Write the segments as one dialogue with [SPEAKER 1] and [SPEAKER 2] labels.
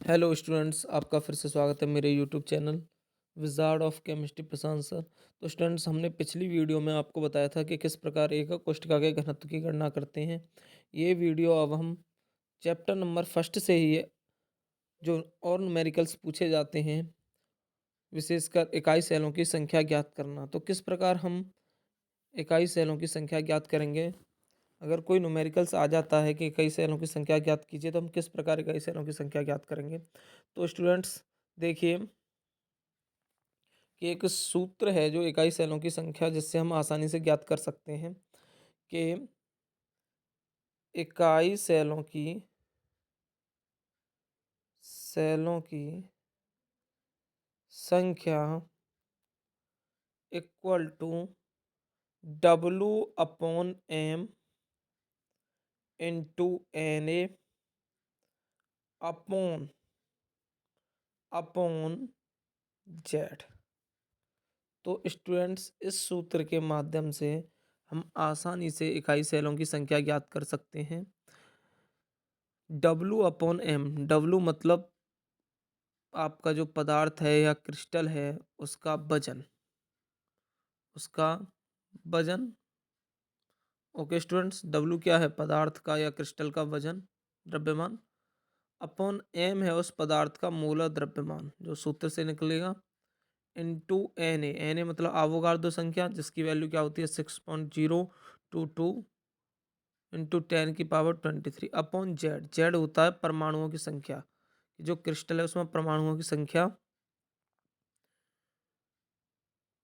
[SPEAKER 1] Hello students, आपका फिर से स्वागत है मेरे YouTube channel wizard of chemistry Prashant sir. तो स्टूडेंट्स, हमने पिछली वीडियो में आपको बताया था कि किस प्रकार एक कोशिका के घनत्व की गणना करते हैं। ये वीडियो अब हम चैप्टर नंबर फर्स्ट से ही जो और न्यूमेरिकल्स पूछे जाते हैं, विशेषकर इकाई सेलों की संख्या ज्ञात करना। तो किस प्रकार हम इकाई सेलों की संख्या ज्ञात करेंगे। अगर कोई न्यूमेरिकल्स आ जाता है कि इकाई सेलों की संख्या ज्ञात कीजिए, तो हम किस प्रकार इकाई सेलों की संख्या ज्ञात करेंगे। तो स्टूडेंट्स देखिए कि एक सूत्र है जो इकाई सेलों की संख्या, जिससे हम आसानी से ज्ञात कर सकते हैं कि इकाई सेलों की संख्या equal to W/M into Na upon upon Z. तो स्टूडेंट्स, इस सूत्र के माध्यम से हम आसानी से इकाई सेलों की संख्या ज्ञात कर सकते हैं। W/M, W मतलब आपका जो पदार्थ है या क्रिस्टल है, उसका वजन उसका वजन। ओके स्टूडेंट्स, W क्या है? पदार्थ का या क्रिस्टल का वजन, द्रव्यमान। अपॉन M है उस पदार्थ का मूलर द्रव्यमान, जो सूत्र से निकलेगा, इनटू Na मतलब आवोगार्दो संख्या, जिसकी वैल्यू क्या होती है? 6.022 इंटू 10⁻23 अपॉन जेड। जेड होता है परमाणुओं की संख्या। जो क्रिस्टल है उसमें परमाणुओं की संख्या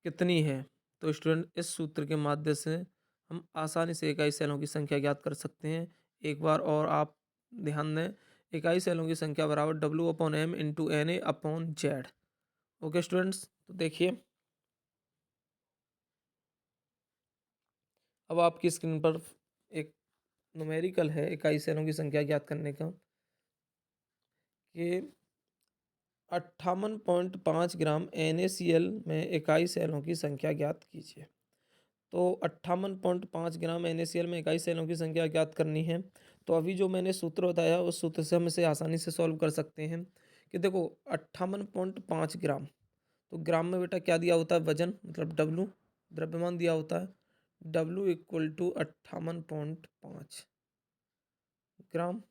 [SPEAKER 1] कितनी है। तो स्टूडेंट, इस सूत्र के माध्यम से हम आसानी से इकाई सेलों की संख्या ज्ञात कर सकते हैं। एक बार और आप ध्यान दें, इकाई सेलों की संख्या बराबर W/M into Na upon Z. Okay students, तो देखिए अब आपकी स्क्रीन पर एक न्यूमेरिकल है इकाई सेलों की संख्या ज्ञात करने का, कि 58.5 ग्राम NaCl में इकाई सेलों की संख्या ज्ञात कीजिए। तो 58.5 ग्राम NaCl में इकाई सेलों की संख्या ज्ञात करनी है। तो अभी जो मैंने सूत्र बताया, उस सूत्र से हम इसे आसानी से सॉल्व कर सकते हैं। कि देखो, 58.5 ग्राम, तो ग्राम में बेटा क्या दिया होता है? वजन, मतलब W, द्रव्यमान दिया होता है। W equal to 58.5 gram.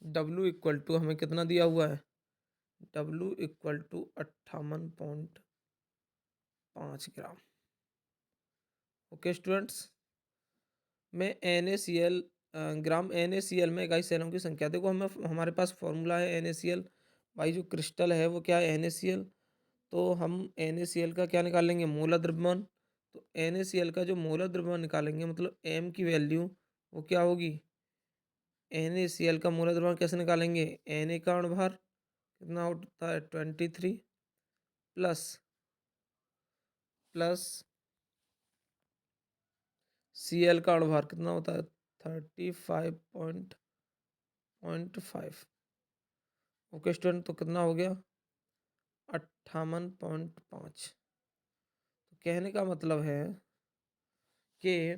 [SPEAKER 1] W equal to हमें कितना दिया हुआ है? W equal to 58.5 gram. Okay students, में NaCl ग्राम NaCl में इकाई सेलों की संख्या। देखो, हमें हमारे पास फॉर्मूला है NaCl। भाई, जो क्रिस्टल है वो क्या है? NaCl। तो हम NaCl का क्या निकालेंगे? मूलर द्रव्यमान। तो NaCl का जो मूलर द्रव्यमान निकालेंगे, मतलब M की वैल्यू वो क्या होगी? NaCl का मूलर द्रव्यमान कैसे निकालेंगे? Na का अणुभार कितना होता है? 23 प्लस प्लस Cl का अणुभार कितना होता है? 35.5। ओके स्टूडेंट, तो कितना हो गया? 58.5। तो कहने का मतलब है कि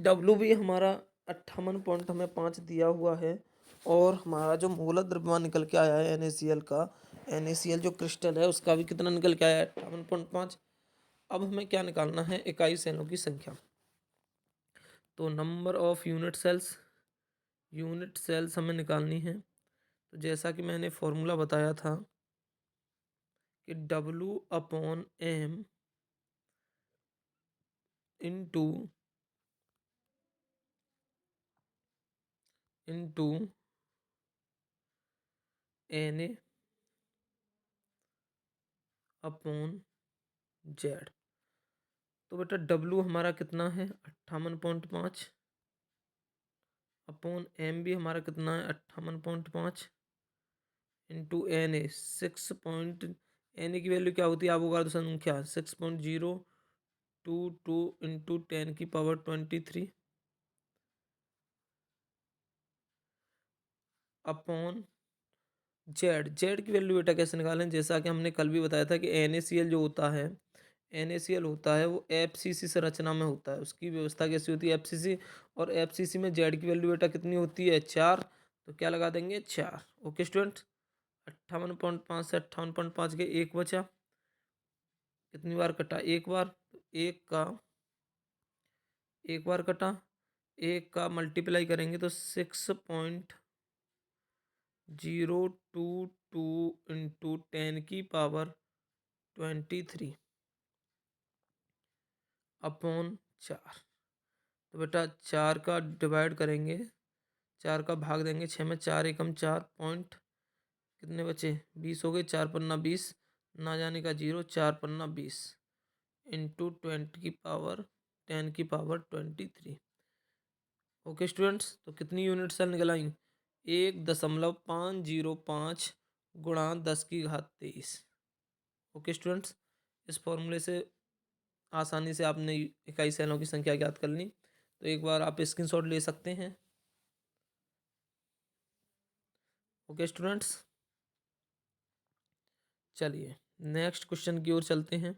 [SPEAKER 1] W भी हमारा 58.5 दिया हुआ है, और हमारा जो मूलर द्रव्यमान निकल के आया है NaCl का, NaCl जो क्रिस्टल है उसका भी कितना निकल के आया है? 58.5। अब हमें क्या निकालना है? इकाई सेलों की संख्या। तो नंबर ऑफ यूनिट सेल्स हमें निकालनी है। तो जैसा कि मैंने फॉर्मूला बताया था कि W/M into Na upon Z. तो बेटा W हमारा कितना है? 58.5 अपॉन M भी हमारा कितना है? 58.5 इंटू Na 6 Na की वैल्यू क्या होती है? अवोगाद्रो संख्या 6.022 इंटू 10⁻23 अपॉन जेड की वैल्यू बेटा कैसे निकालें? जैसा कि हमने कल भी बताया था कि NaCl जो होता है, NaCl होता है वो FCC संरचना में होता है। उसकी व्यवस्था कैसी होती है? FCC। और FCC में जेड की वैल्यू बेटा कितनी होती है? 4। तो क्या लगा देंगे 4। ओके स्टूडेंट, 58.5 से 58.5 के एक बचा, कितनी बार कटा, एक बार, तो एक बार कटा, एक का मल्टीप्लाई करेंगे तो 6.022 इंटू 10⁻23 अपॉन 4। तो बेटा 4 का डिवाइड करेंगे, 4 का भाग देंगे 6 में, 4 एकम 4 पॉइंट कितने बचे, 20 हो गए, 4 पन्ना 20, ना जाने का 0, 4 पन्ना 20 इंटू 10⁻23। ओके स्टूडेंट्स, तो कितनी यूनिट सेल निकल आई, 1.505 गुणा 10⁻23। ओके स्टूडेंट्स, इस फॉर्मूले से आसानी से आपने इकाई सेलों की संख्या ज्ञात कर ली। तो एक बार आप स्क्रीनशॉट ले सकते हैं। ओके स्टूडेंट्स, चलिए नेक्स्ट क्वेश्चन की ओर चलते हैं।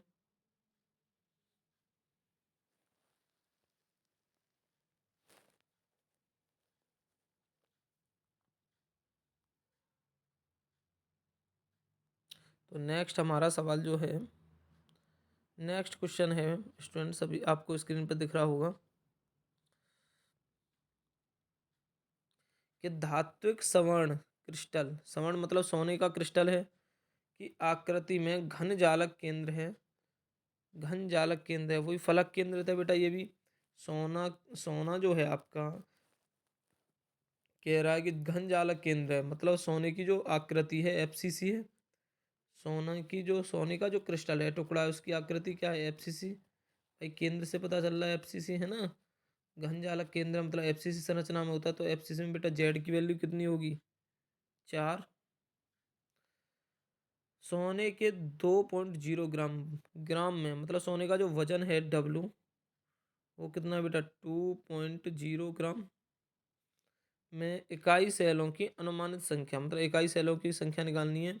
[SPEAKER 1] तो नेक्स्ट हमारा सवाल जो है, नेक्स्ट क्वेश्चन है स्टूडेंट्स, अभी आपको स्क्रीन पर दिख रहा होगा कि धात्विक स्वर्ण क्रिस्टल, स्वर्ण मतलब सोने का क्रिस्टल है, की आकृति में घन जालक केंद्र है, घन जालक केंद्र है, वही फलक केंद्र था बेटा, ये भी सोना, सोना जो है आपका कह रहा है कि घन जालक केंद्र है, मतलब सोने की जो आकृति है एफसीसी है, सोना की जो, सोने का जो क्रिस्टल है टुकड़ा है, उसकी आकृति क्या है एफसीसी। भाई केंद्र से पता चल रहा है एफसीसी है ना, घन जालक केंद्र मतलब एफसीसी संरचना में होता है, तो एफसीसी में बेटा जेड की वैल्यू कितनी होगी 4। सोने के 2.0 ग्राम, ग्राम में मतलब सोने का जो वजन है डब्लू, वो कितना है बेटा 2.0 ग्राम में इकाई सेलों की अनुमानित संख्या, मतलब इकाई सेलों की संख्या निकालनी है।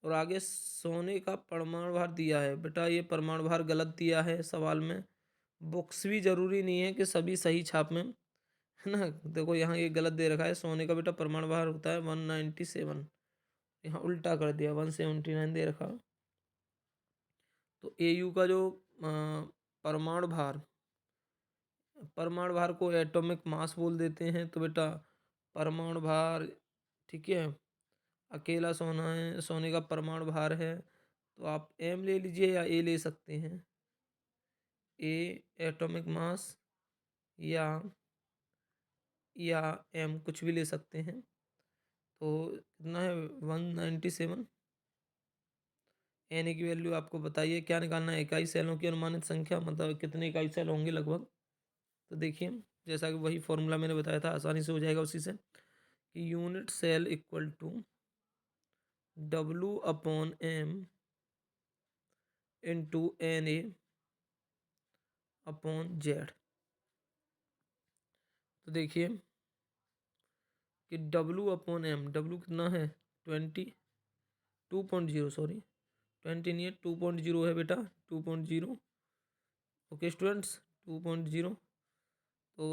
[SPEAKER 1] और आगे सोने का परमाणु भार दिया है बेटा, ये परमाणु भार गलत दिया है सवाल में, बुक्स भी जरूरी नहीं है कि सभी सही छाप में, है ना। देखो यहाँ ये गलत दे रखा है, सोने का बेटा परमाणु भार होता है 197, यहाँ उल्टा कर दिया 179 दे रखा। तो एयू का जो परमाणु भार, परमाणु भार को एटॉमिक मास बोल देते हैं, तो बेटा परमाणु भार, ठीक है, अकेला सोना है, सोने का परमाणु भार है, तो आप एम ले लीजिए या ए ले सकते हैं, ए एटॉमिक मास, या एम कुछ भी ले सकते हैं। तो कितना है 197, एन की वैल्यू आपको बताइए क्या निकालना है, इकाई सेलों की अनुमानित संख्या, मतलब कितने इकाई सेल होंगे लगभग। तो देखिए जैसा कि वही फॉर्मूला मैंने बताया था, आसानी से हो जाएगा उसी से, कि unit cell equal to W/M into NA upon Z. तो देखिए कि W/M, W कितना है 2.0, सॉरी 20 नहीं है, 2.0 है बेटा, 2.0। ओके स्टूडेंट्स 2.0, तो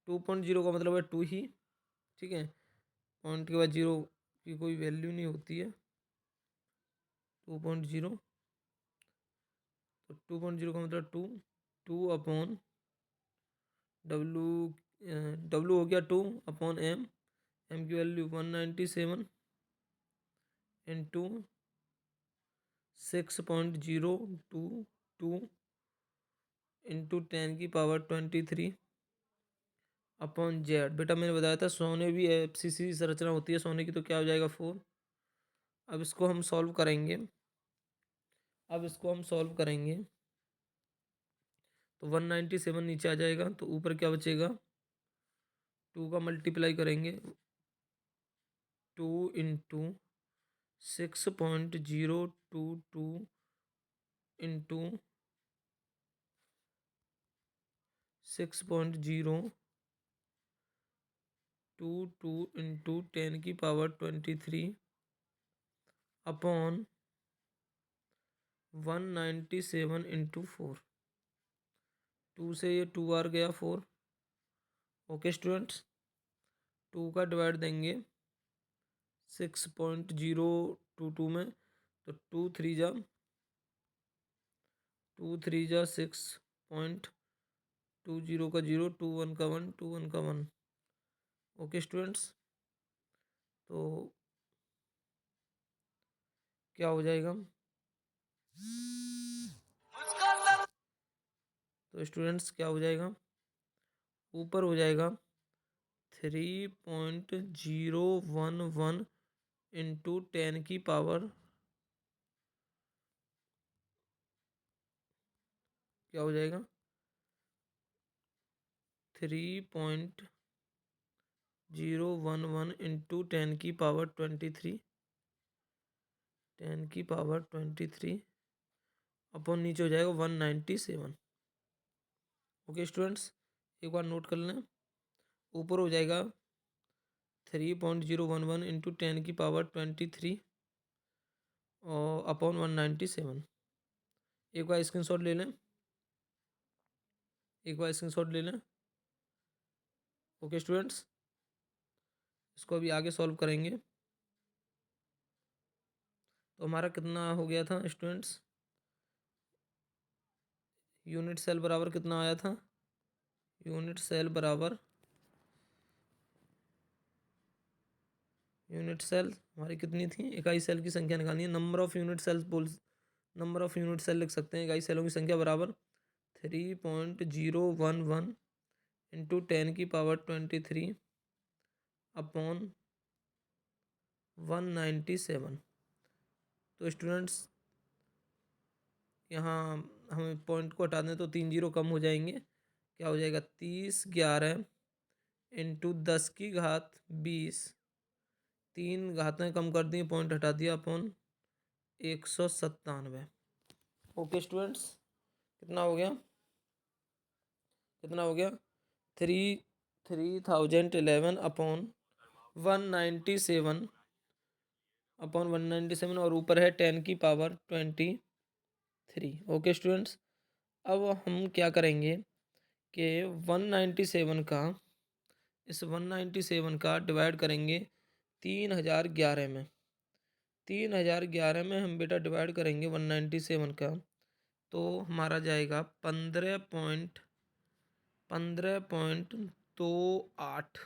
[SPEAKER 1] 2.0 का मतलब है 2 ही, ठीक है, पॉइंट के बाद जीरो की कोई वैल्यू नहीं होती है, 2.0, तो 2.0 का मतलब 2, 2 डब्लू, डब्लू हो गया 2/M, एम की value 197 into 6.022 into 10⁻23 upon Z. बेटा मैंने बताया था सोने भी एफसीसी संरचना होती है सोने की, तो क्या हो जाएगा 4। अब इसको हम सॉल्व करेंगे, तो 197 नीचे आ जाएगा, तो ऊपर क्या बचेगा, 2 का मल्टीप्लाई करेंगे, 2 into 6.022 into 6.022 into 10⁻23 upon 197 into 4, 2 से ये 2 बार गया 4। ओके स्टूडेंट्स, 2 का डिवाइड देंगे 6.022 में, तो 2 3 जा 6.20 का 0, 2 1 का 1, 2 1 का 1। ओके स्टूडेंट्स, तो क्या हो जाएगा? तो स्टूडेंट्स क्या हो जाएगा? ऊपर हो जाएगा 3.011 इंटू 10 की पावर, क्या हो जाएगा? 3.011 इंटू 10 की पावर 23, 10 की पावर 23 अपॉन नीचे हो जाएगा 197। ओके स्टूडेंट्स, एक बार नोट कर लें। ऊपर हो जाएगा 3.011 इंटू 10 की पावर 23 और अपॉन 197। एक बार स्क्रीनशॉट ले लें, एक बार स्क्रीनशॉट ले लें। ओके स्टूडेंट्स, इसको अभी आगे सॉल्व करेंगे। तो हमारा कितना हो गया था स्टूडेंट्स? यूनिट सेल बराबर कितना आया था? यूनिट सेल बराबर, यूनिट सेल हमारी कितनी थी? इकाई सेल की संख्या निकालनी है। नंबर ऑफ यूनिट सेल्स बोल, नंबर ऑफ यूनिट सेल लिख सकते हैं। इकाई सेलों की संख्या बराबर 3.011 इंटू 10 की पावर 23 अपॉन 197। तो स्टूडेंट्स यहाँ हमें पॉइंट को हटा दें तो 3 जीरो कम हो जाएंगे। क्या हो जाएगा? 3011 इंटू 10 की घात 20, 3 घातें कम कर दी, पॉइंट हटा दिया, अपॉन 197। ओके स्टूडेंट्स, कितना हो गया? कितना हो गया? 3011 अपॉन 197 अपॉन 197 और ऊपर है 10 की पावर 23। ओके स्टूडेंट्स, अब हम क्या करेंगे कि 197 का, इस 197 का डिवाइड करेंगे 3011 में। 3011 में हम बेटा डिवाइड करेंगे 197 का, तो हमारा जाएगा 15.284,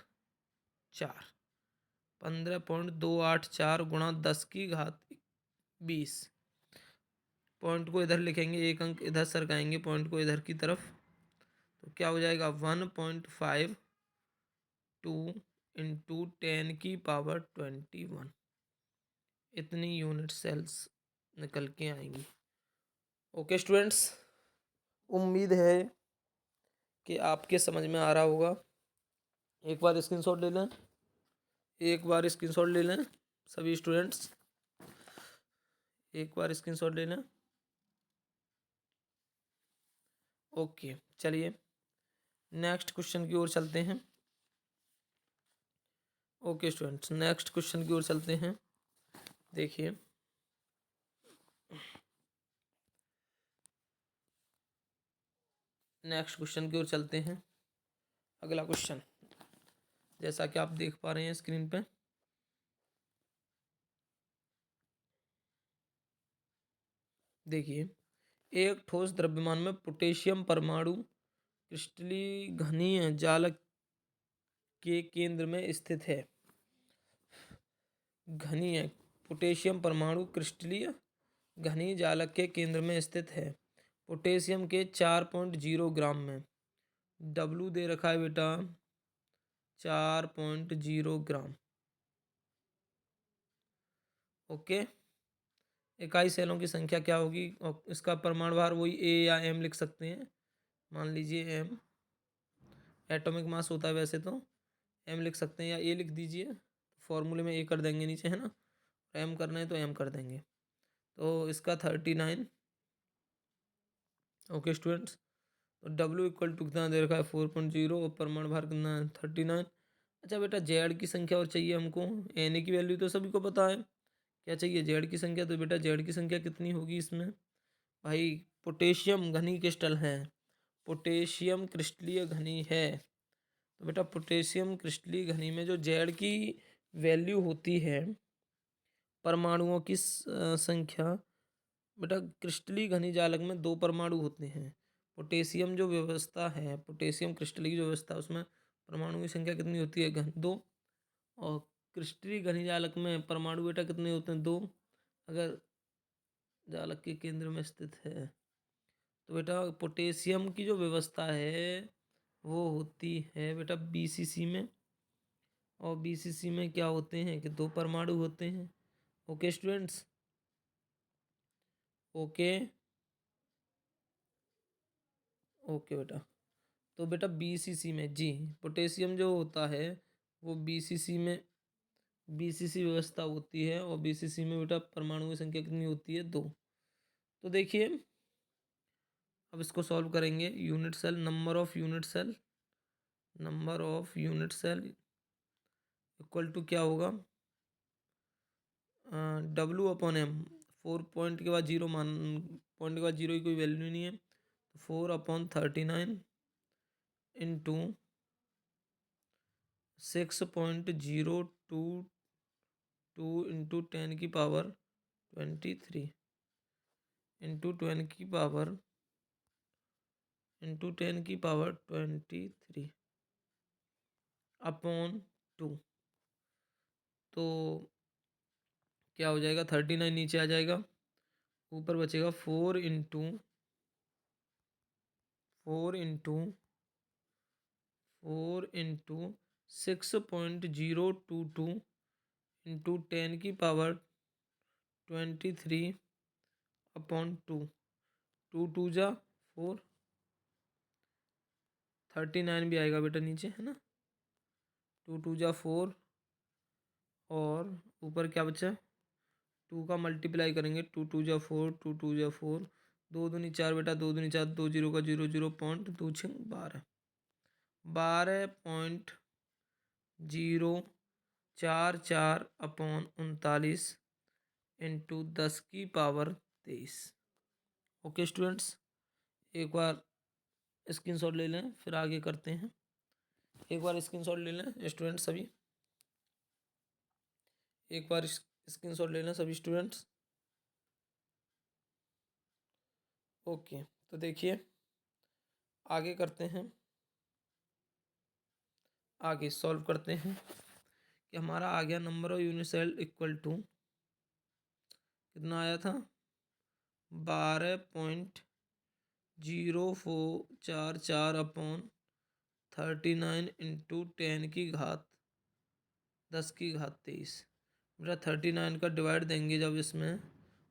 [SPEAKER 1] 15.284 गुणा 10 की घात 20। पॉइंट को इधर लिखेंगे, एक अंक इधर सरकाएंगे पॉइंट को इधर की तरफ, तो क्या हो जाएगा? 1.52 इंटू 10 की पावर 21। इतनी यूनिट सेल्स निकल के आएंगी। ओके स्टूडेंट्स, उम्मीद है कि आपके समझ में आ रहा होगा। एक बार स्क्रीनशॉट ले लें, एक बार स्क्रीनशॉट ले लें सभी स्टूडेंट्स, एक बार स्क्रीनशॉट ले लें। ओके, चलिए नेक्स्ट क्वेश्चन की ओर चलते हैं। ओके स्टूडेंट्स, नेक्स्ट क्वेश्चन की ओर चलते हैं। देखिए, नेक्स्ट क्वेश्चन की ओर चलते हैं। अगला क्वेश्चन, जैसा कि आप देख पा रहे हैं स्क्रीन पे, देखिए, एक ठोस द्रव्यमान में पोटेशियम परमाणु क्रिस्टलीय घनीय जालक के केंद्र में स्थित है। घनीय पोटेशियम परमाणु क्रिस्टलीय घनीय जालक के केंद्र में स्थित है। पोटेशियम के 4.0 ग्राम में, डब्लू दे रखा है बेटा 4.0 ग्राम। ओके, इकाई सेलों की संख्या क्या होगी और इसका परमाणु भार वही ए या एम लिख सकते हैं। मान लीजिए एम, एटॉमिक मास होता है वैसे तो, एम लिख सकते हैं या ए लिख दीजिए, फॉर्मूले में ए कर देंगे नीचे, है ना। एम करना है तो एम कर देंगे, तो इसका 39। ओके स्टूडेंट्स, तो डब्ल्यू इक्वल टू कितना दे रखा है? 4.0 और परमाणु भार कितना है? 39। अच्छा बेटा, जेड की संख्या और चाहिए हमको। एन ए की वैल्यू तो सभी को पता है, क्या चाहिए? जेड की संख्या। तो बेटा जेड की संख्या कितनी होगी इसमें? भाई पोटेशियम घनी क्रिस्टल है, पोटेशियम क्रिस्टलीय घनी है, तो बेटा पोटेशियम क्रिस्टलीय घनी में जो जेड की वैल्यू होती है परमाणुओं की संख्या। बेटा क्रिस्टलीय घनी जालक में 2 परमाणु होते हैं। पोटेशियम जो व्यवस्था है, पोटेशियम क्रिस्टलीय जो व्यवस्था है उसमें परमाणु की संख्या कितनी होती है? 2। और क्रिस्टलीय घनी जालक में परमाणु बेटा कितने होते हैं? 2। अगर जालक के केंद्र में स्थित है तो बेटा पोटेशियम की जो व्यवस्था है वो होती है बेटा बीसीसी में। और बीसीसी में क्या होते हैं कि 2 परमाणु होते हैं। ओके स्टूडेंट्स, ओके ओके बेटा। तो बेटा बीसीसी में जी पोटेशियम जो होता है वो बीसीसी में, बीसीसी व्यवस्था होती है। और बीसीसी में बेटा परमाणु की संख्या कितनी होती है? 2। तो देखिए अब इसको सॉल्व करेंगे। Unit cell, number of unit cell equal to क्या होगा? W upon M. 4 पॉइंट के बाद जीरो मान, पॉइंट के बाद जीरो की कोई वैल्यू नहीं है, तो 4/39 इंटू 6.022 इंटू 10⁻23 इंटू 10⁻23 अपॉन 2। तो क्या हो जाएगा? 39 नीचे आ जाएगा, ऊपर बचेगा 4 इंटू 6.022 इंटू 10⁻23 अपॉन 2। 2 2 जा 4, 39 भी आएगा बेटा नीचे, है ना। 2 2 जा 4 और ऊपर क्या बचा? 2 का मल्टीप्लाई करेंगे। 2 2 जा 4, 2 2 जा 4, 2 दूनी 4 बेटा, 2 दूनी 4, 2 जीरो का 0 0 point 2 6 12, 12.044 upon 39 into 10⁻23। Okay students, एक बार स्क्रीनशॉट ले लें फिर आगे करते हैं। एक बार स्क्रीनशॉट ले लें स्टूडेंट्स सभी, एक बार स्क्रीनशॉट ले लें सभी स्टूडेंट्स। ओके, तो देखिए आगे करते हैं, आगे सॉल्व करते हैं कि हमारा आ गया number of unit cell equal to कितना आया था? 12.044 अपॉन 39 इंटू 10⁻23। बेटा 39 का डिवाइड देंगे जब इसमें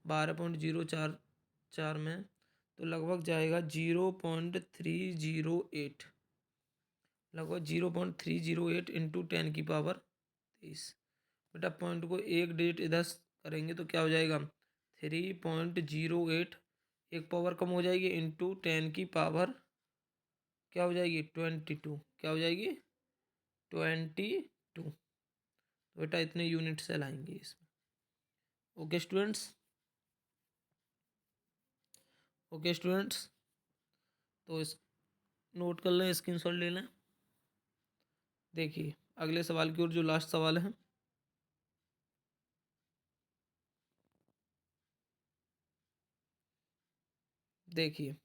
[SPEAKER 1] 12.044 में, तो लगभग जाएगा 0.308, लगभग 0.308 इंटू 10⁻23। बेटा पॉइंट को एक डिजिट इधर करेंगे तो क्या हो जाएगा? 3.08, एक पावर कम हो जाएगी, इंटू 10 क्या हो जाएगी? 22। क्या हो जाएगी? 22। तो बेटा इतने यूनिट सेल आएंगे इसमें। ओके स्टूडेंट्स, ओके स्टूडेंट्स, तो इस नोट कर लें, स्क्रीनशॉट ले लें। देखिए अगले सवाल की ओर, जो लास्ट सवाल है। देखिए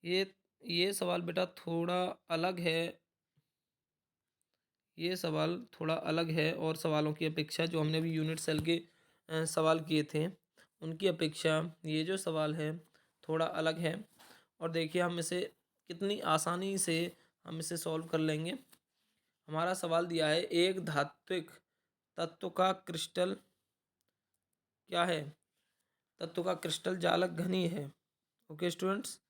[SPEAKER 1] ये सवाल बेटा थोड़ा अलग है, ये सवाल थोड़ा अलग है और सवालों की अपेक्षा जो हमने अभी यूनिट सेल के सवाल किए थे उनकी अपेक्षा ये जो सवाल है थोड़ा अलग है। और देखिए हम इसे कितनी आसानी से हम इसे सॉल्व कर लेंगे। हमारा सवाल दिया है एक धात्विक तत्व का क्रिस्टल क्या है? तत्व का क्रिस्टल जालक घनी है। ओके स्टूडेंट्स,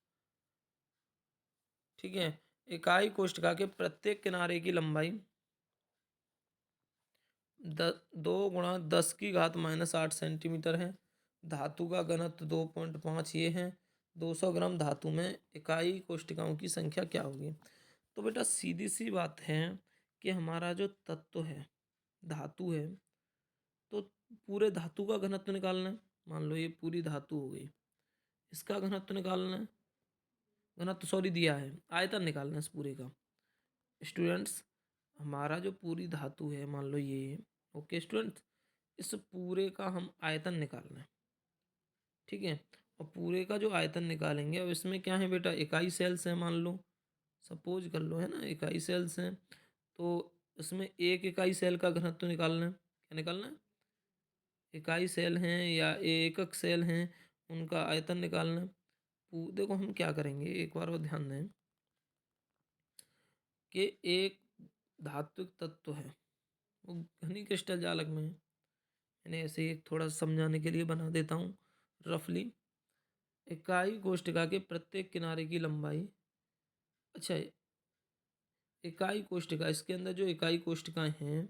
[SPEAKER 1] ठीक है। इकाई कोष्ठका के प्रत्येक किनारे की लंबाई 2 × 10⁻⁸ सेंटीमीटर है। धातु का घनत्व 2.5 ये है। 200 ग्राम धातु में इकाई कोष्ठिकाओं की संख्या क्या होगी? तो बेटा सीधी सी बात है कि हमारा जो तत्व है, धातु है, तो पूरे धातु का घनत्व निकालना है। मान लो ये पूरी धातु हो गई, इसका घनत्व निकालना है, घनत्व सॉरी दिया है, आयतन निकालना है इस पूरे का। स्टूडेंट्स हमारा जो पूरी धातु है, मान लो ये, ओके स्टूडेंट्स, इस पूरे का हम आयतन निकालना है, ठीक है। और पूरे का जो आयतन निकालेंगे, अब इसमें क्या है बेटा, इकाई सेल्स हैं मान लो, सपोज कर लो, है ना, इकाई सेल्स हैं। तो इसमें एक इकाई सेल का घनत्व निकालना है। क्या निकालना है? इकाई सेल हैं या एकक सेल हैं, उनका आयतन निकालना है। देखो हम क्या करेंगे, एक बार और ध्यान दें कि एक धात्विक तत्व है, वो घनी क्रिस्टल जालक में है। मैंने ऐसे ही एक थोड़ा समझाने के लिए बना देता हूँ रफली। इकाई कोष्ठिका के प्रत्येक किनारे की लंबाई, अच्छा, इकाई कोष्ठिका, इसके अंदर जो इकाई कोष्ठिकाएं हैं,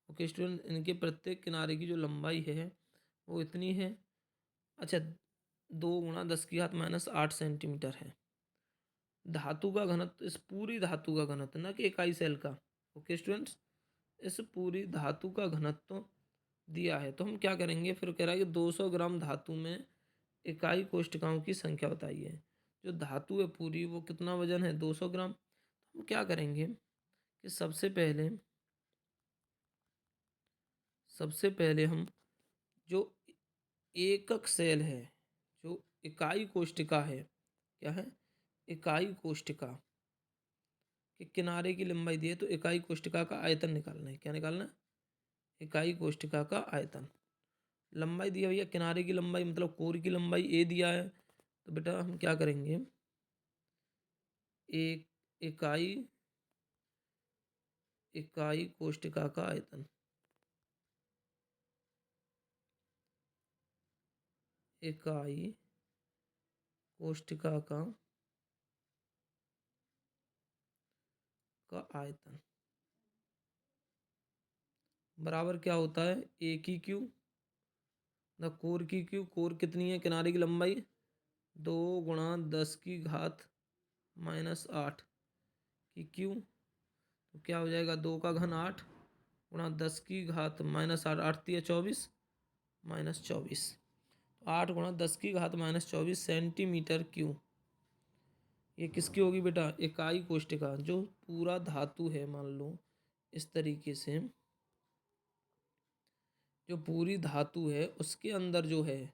[SPEAKER 1] ओके स्टूडेंट, इनके प्रत्येक किनारे की जो लंबाई है वो इतनी है। अच्छा, 2 × 10⁻⁸ है। धातु का घनत्व, इस पूरी धातु का घनत्व, ना कि इकाई सेल का, ओके स्टूडेंट्स, इस पूरी धातु का घनत्व दिया है। तो हम क्या करेंगे, फिर कह रहा है कि 200 ग्राम धातु में इकाई कोष्ठिकाओं की संख्या बताइए। जो धातु है पूरी, वो कितना वजन है, 200 ग्राम। हम क्या करेंगे कि सबसे पहले हम जो एकक सेल है, जो इकाई कोष्ठिका है, क्या है, इकाई कोष्ठिका के किनारे की लंबाई दी है, तो इकाई कोष्ठिका का आयतन निकालना है। क्या निकालना है? इकाई कोष्ठिका का आयतन। लंबाई दिया भैया, किनारे की लंबाई मतलब कोर की लंबाई ए दिया है, तो बेटा हम क्या करेंगे, एक इकाई इकाई कोष्ठिका का आयतन, इकाई कोष्ठिका का आयतन बराबर क्या होता है, ए की क्यू ना कोर की क्यू। कोर कितनी है, किनारे की लंबाई 2 × 10⁻⁸ की क्यू, तो क्या हो जाएगा, 2 का घन 8 गुणा 10⁻⁻8, 8 तिया 24 -24, तो 8 × 10⁻⁻24 सेंटीमीटर क्यू। ये किसकी होगी बेटा, इकाई कोष्ठिका, जो पूरा धातु है मान लो इस तरीके से, जो पूरी धातु है उसके अंदर जो है,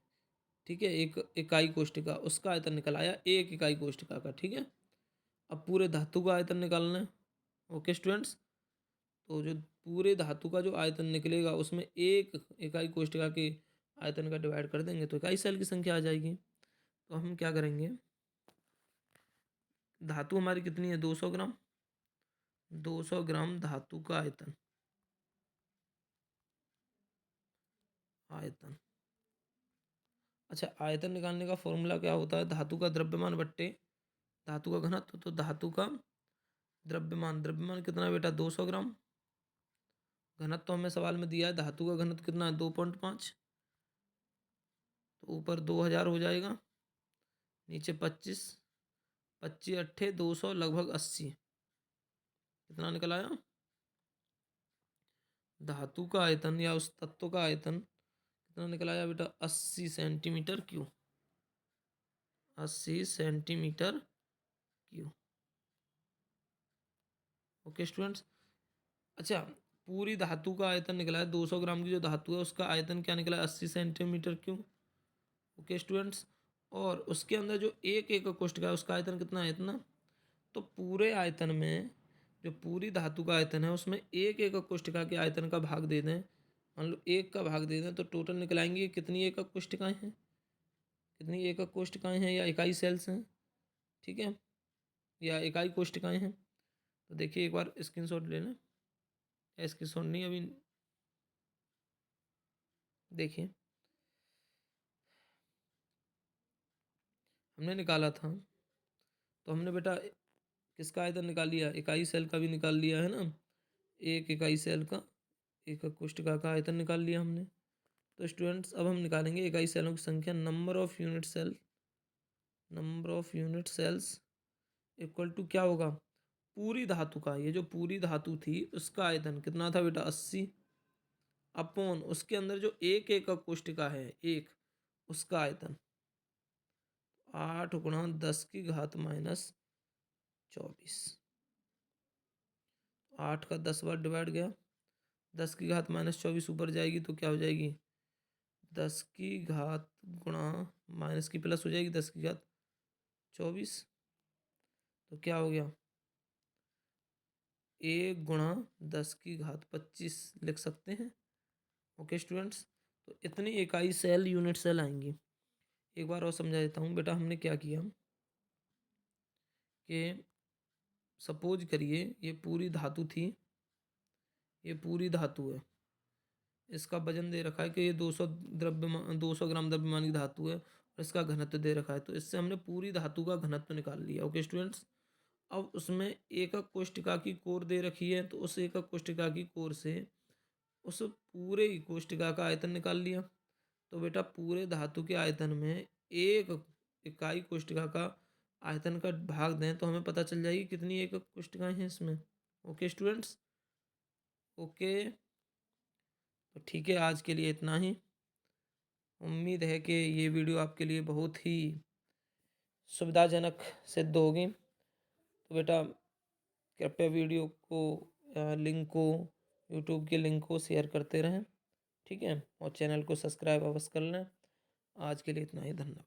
[SPEAKER 1] ठीक है, एक इकाई कोष्ठिका, उसका आयतन निकल आया एक इकाई कोष्ठिका का, ठीक है। अब पूरे धातु का आयतन निकालना है, ओके स्टूडेंट्स। तो जो पूरे धातु का जो आयतन निकलेगा, उसमें एक इकाई कोष्ठिका के आयतन का डिवाइड कर देंगे, तो इकाई सेल की संख्या आ जाएगी। तो हम क्या करेंगे, धातु हमारी कितनी है, 200 ग्राम, 200 ग्राम धातु का आयतन, आयतन। अच्छा, आयतन निकालने का फॉर्मूला क्या होता है, धातु का द्रव्यमान बट्टे धातु का घनत्व। तो धातु का द्रव्यमान, द्रव्यमान कितना है बेटा, 200 ग्राम। घनत्व तो हमें सवाल में दिया है, धातु का घनत्व कितना है, 2.5, तो ऊपर 2000 हो जाएगा, नीचे 25, 25 अट्ठे 200, लगभग 80। कितना निकल आया, धातु का आयतन या उस तत्व का आयतन कितना निकल आया बेटा, 80 centimetre cube, 80 centimetre cube, okay students. अच्छा, पूरी धातु का आयतन निकला है, 200 ग्राम की जो धातु है उसका आयतन क्या निकला है, 80 सेंटीमीटर क्यूब, ओके स्टूडेंट्स। और उसके अंदर जो एक कोष्ठक है उसका आयतन कितना है, इतना। तो पूरे आयतन में जो पूरी धातु का आयतन है उसमें एक कोष्ठिका के आयतन का भाग दे दें, मान लो 1 का भाग दे दें, तो टोटल निकलाएंगे कितनी एकक कोष्ठिकाएँ हैं, कितनी एकक कोष्ठिकाएँ हैं या इकाई सेल्स हैं, ठीक है, या इकाई कोष्ठिकाएँ हैं। तो देखिए एक बार स्क्रीनशॉट ले लें, स्क्रीनशॉट नहीं अभी, देखिए हमने निकाला था, तो हमने बेटा किसका आयतन निकाल लिया, इकाई सेल का भी निकाल लिया है ना, एक इकाई सेल का एकक कोष्ठिका का आयतन निकाल लिया हमने। तो स्टूडेंट्स अब हम निकालेंगे इकाई सेलों की संख्या, number of unit cell, number of unit cells equal to क्या होगा, पूरी धातु का, ये जो पूरी धातु थी उसका आयतन कितना था बेटा, 80, अपॉन उसके अंदर जो एक एकक कोष्ठिका है एक, उसका आयतन 8 × 10⁻⁻24, 8 का 10 बार डिवाइड गया 10 की घात -24 ऊपर जाएगी तो क्या हो जाएगी, 10 की घात गुणा माइनस की प्लस हो जाएगी 10 की घात 24। तो क्या हो गया, 1 × 10 की घात 25 लिख सकते हैं। ओके स्टूडेंट्स, तो इतनी इकाई सेल यूनिट सेल आएंगी। एक बार और समझा देता हूँ बेटा, हमने क्या किया कि सपोज करिए ये पूरी धातु थी, ये पूरी धातु है, इसका वजन दे रखा है कि ये 200 ग्राम द्रव्यमान की धातु है और इसका घनत्व दे रखा है। तो इससे हमने पूरी धातु का घनत्व निकाल लिया। ओके स्टूडेंट्स, अब उसमें एकक कोष्ठिका की कोर दे रखी है, तो उस एकक कोष्ठिका की कोर से उस पूरे ही कोष्ठिका का आयतन निकाल लिया। तो बेटा पूरे धातु के आयतन में एक इकाई कोष्ठिका का आयतन का भाग दें तो हमें पता चल जाएगी कितनी एकक कोष्ठिकाएं हैं इसमें। ओके स्टूडेंट्स, ओके, तो ठीक है, आज के लिए इतना ही। उम्मीद है कि ये वीडियो आपके लिए बहुत ही सुविधाजनक सिद्ध होगी। तो बेटा कृपया वीडियो को लिंक को, यूट्यूब के लिंक को शेयर करते रहें, ठीक है, और चैनल को सब्सक्राइब अवश्य कर लें। आज के लिए इतना ही, धन्यवाद।